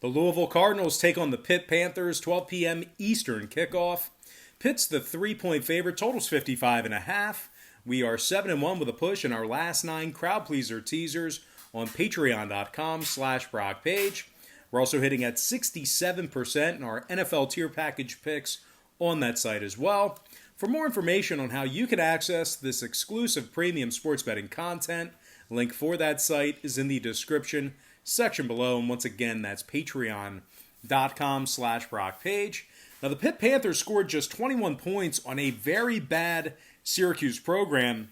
The Louisville Cardinals take on the Pitt Panthers, 12 p.m. Eastern kickoff. Pitt's the 3-point favorite, totals 55.5. We are 7-1 with a push in our last 9 crowd pleaser teasers on patreon.com/Brock Page. We're also hitting at 67% in our NFL tier package picks on that site as well. For more information on how you can access this exclusive premium sports betting content, link for that site is in the description section below. And once again, that's patreon.com/Brock Page. Now, the Pitt Panthers scored just 21 points on a very bad Syracuse program.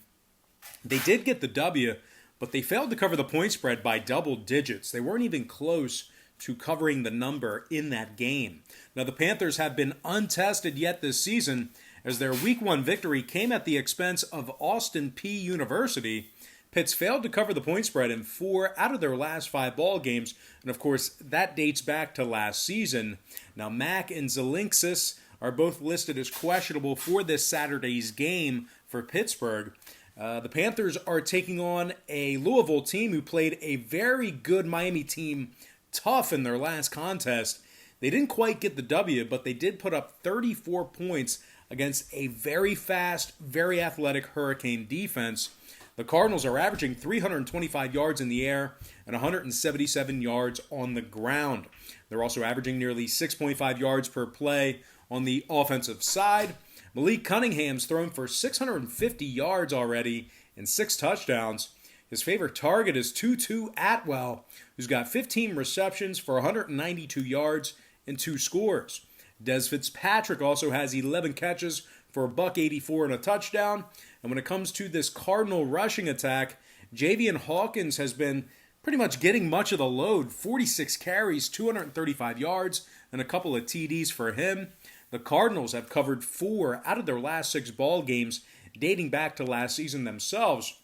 They did get the W, but they failed to cover the point spread by double digits. They weren't even close to covering the number in that game. Now, the Panthers have been untested yet this season, as their Week 1 victory came at the expense of Austin Peay University. Pitt's failed to cover the point spread in 4 out of their last 5 ball games, and of course, that dates back to last season. Now, Mack and Zelinksis are both listed as questionable for this Saturday's game for Pittsburgh. The Panthers are taking on a Louisville team who played a very good Miami team tough in their last contest. They didn't quite get the W, but they did put up 34 points against a very fast, very athletic Hurricane defense. The Cardinals are averaging 325 yards in the air and 177 yards on the ground. They're also averaging nearly 6.5 yards per play on the offensive side. Malik Cunningham's thrown for 650 yards already and 6 touchdowns. His favorite target is Tutu Atwell, who's got 15 receptions for 192 yards and 2 scores. Des Fitzpatrick also has 11 catches for $184 and a touchdown. And when it comes to this Cardinal rushing attack, Javian Hawkins has been pretty much getting much of the load. 46 carries, 235 yards, and a couple of TDs for him. The Cardinals have covered 4 out of their last 6 ball games dating back to last season themselves.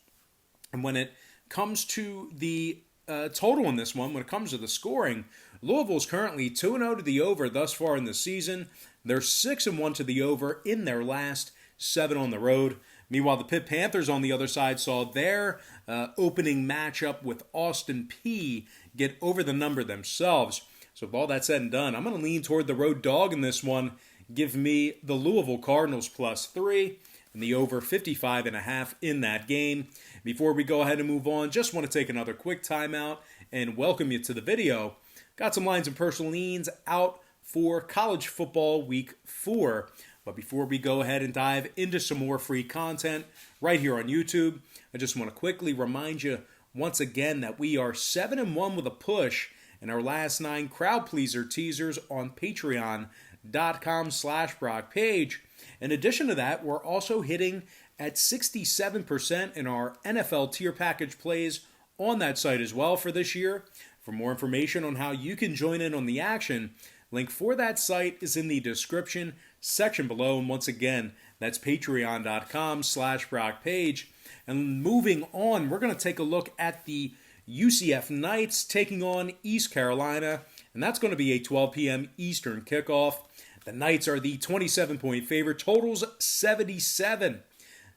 And when it comes to the total in this one, when it comes to the scoring, Louisville's currently 2-0 to the over thus far in the season. They're 6-1 to the over in their last 7 on the road. Meanwhile, the Pitt Panthers on the other side saw their opening matchup with Austin Peay get over the number themselves. So with all that said and done, I'm going to lean toward the road dog in this one. Give me the Louisville Cardinals +3 and the over 55.5 in that game. Before we go ahead and move on, just want to take another quick timeout and welcome you to the video. Got some lines and personal leans out for college football week 4. But before we go ahead and dive into some more free content right here on YouTube, I just want to quickly remind you once again that we are 7-1 with a push in our last 9 crowd pleaser teasers on patreon.com/Brock Page. In addition to that, we're also hitting at 67% in our NFL tier package plays on that site as well for this year. For more information on how you can join in on the action, link for that site is in the description section below. And once again, that's patreon.com/Brock Page. And moving on, we're going to take a look at the UCF Knights taking on East Carolina. And that's going to be a 12 p.m. Eastern kickoff. The Knights are the 27-point favorite. Totals 77.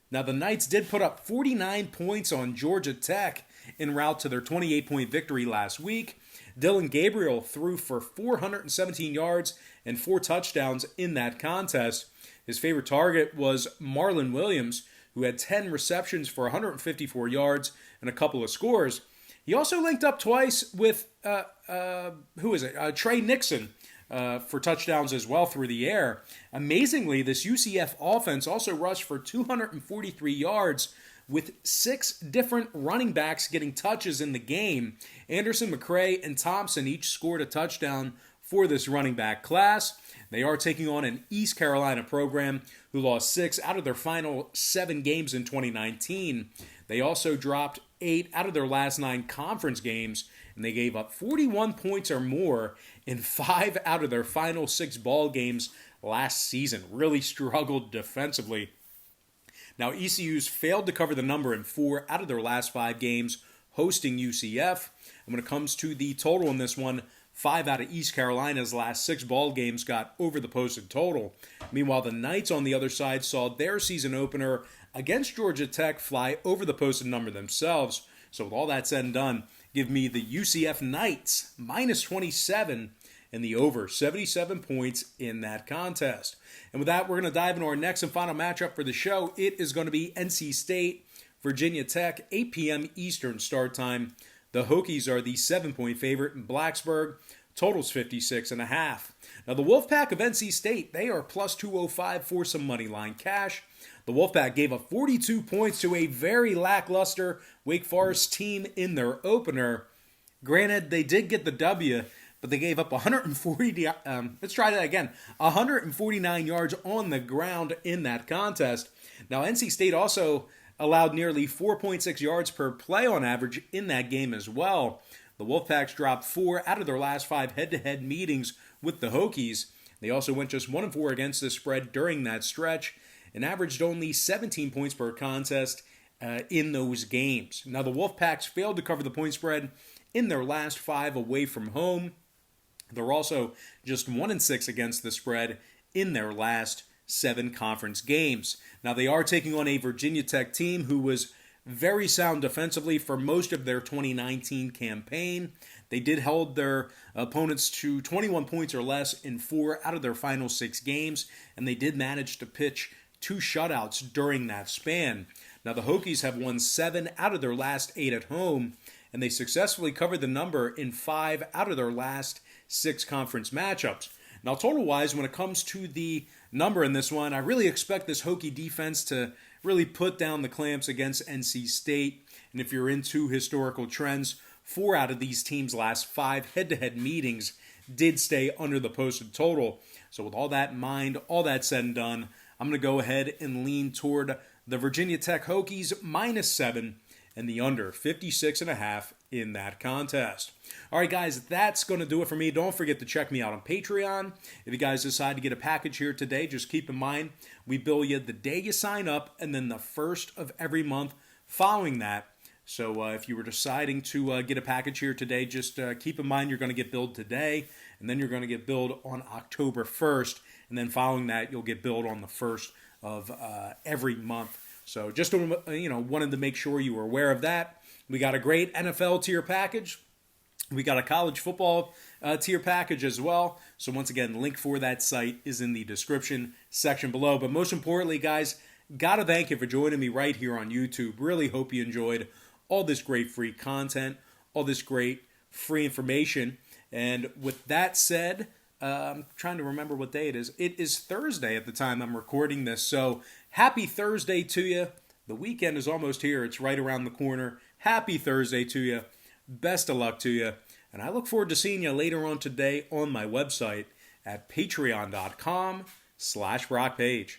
Now, the Knights did put up 49 points on Georgia Tech en route to their 28-point victory last week. Dylan Gabriel threw for 417 yards and 4 touchdowns in that contest. His favorite target was Marlon Williams, who had 10 receptions for 154 yards and a couple of scores. He also linked up twice with, Trey Nixon for touchdowns as well through the air. Amazingly, this UCF offense also rushed for 243 yards with 6 different running backs getting touches in the game. Anderson, McCray, and Thompson each scored a touchdown for this running back class. They are taking on an East Carolina program who lost 6 out of their final 7 games in 2019. They also dropped 8 out of their last 9 conference games, and they gave up 41 points or more in 5 out of their final 6 ball games last season. Really struggled defensively. Now, ECU's failed to cover the number in 4 out of their last 5 games hosting UCF. And when it comes to the total in this one, 5 out of East Carolina's last 6 ball games got over the posted total. Meanwhile, the Knights on the other side saw their season opener against Georgia Tech fly over the posted number themselves. So with all that said and done, give me the UCF Knights minus 27 and the over 77 points in that contest. And with that, we're going to dive into our next and final matchup for the show. It is going to be NC State, Virginia Tech, 8 p.m. Eastern start time. The Hokies are the 7-point favorite in Blacksburg. Totals 56.5. Now, the Wolfpack of NC State, they are plus 205 for some money line cash. The Wolfpack gave up 42 points to a very lackluster Wake Forest team in their opener. Granted, they did get the W, but they gave up 149 yards on the ground in that contest. Now, NC State also allowed nearly 4.6 yards per play on average in that game as well. The Wolfpacks dropped 4 out of their last 5 head-to-head meetings with the Hokies. They also went just 1-4 against the spread during that stretch and averaged only 17 points per contest in those games. Now, the Wolfpacks failed to cover the point spread in their last 5 away from home. They're also just 1-6 against the spread in their last 7 conference games. Now, they are taking on a Virginia Tech team who was very sound defensively for most of their 2019 campaign. They did hold their opponents to 21 points or less in 4 out of their final 6 games, and they did manage to pitch 2 shutouts during that span. Now, the Hokies have won 7 out of their last 8 at home, and they successfully covered the number in 5 out of their last 6 conference matchups. Now, total-wise, when it comes to the number in this one, I really expect this Hokie defense to really put down the clamps against NC State. And if you're into historical trends, 4 out of these teams' last 5 head-to-head meetings did stay under the posted total. So with all that in mind, all that said and done, I'm going to go ahead and lean toward the Virginia Tech Hokies minus 7 and the under 56.5 in that contest. All right, guys, that's going to do it for me. Don't forget to check me out on Patreon. If you guys decide to get a package here today, just keep in mind we bill you the day you sign up and then the first of every month following that. So if you were deciding to get a package here today, just keep in mind you're going to get billed today, and then you're going to get billed on October 1st, and then following that, you'll get billed on the 1st of every month. So just wanted to make sure you were aware of that. We got a great NFL tier package. We got a college football tier package as well. So once again, link for that site is in the description section below. But most importantly, guys, gotta thank you for joining me right here on YouTube. Really hope you enjoyed all this great free content, all this great free information. And with that said, I'm trying to remember what day it is. It is Thursday at the time I'm recording this. So happy Thursday to you. The weekend is almost here. It's right around the corner. Happy Thursday to you. Best of luck to you. And I look forward to seeing you later on today on my website at patreon.com/BrockPage.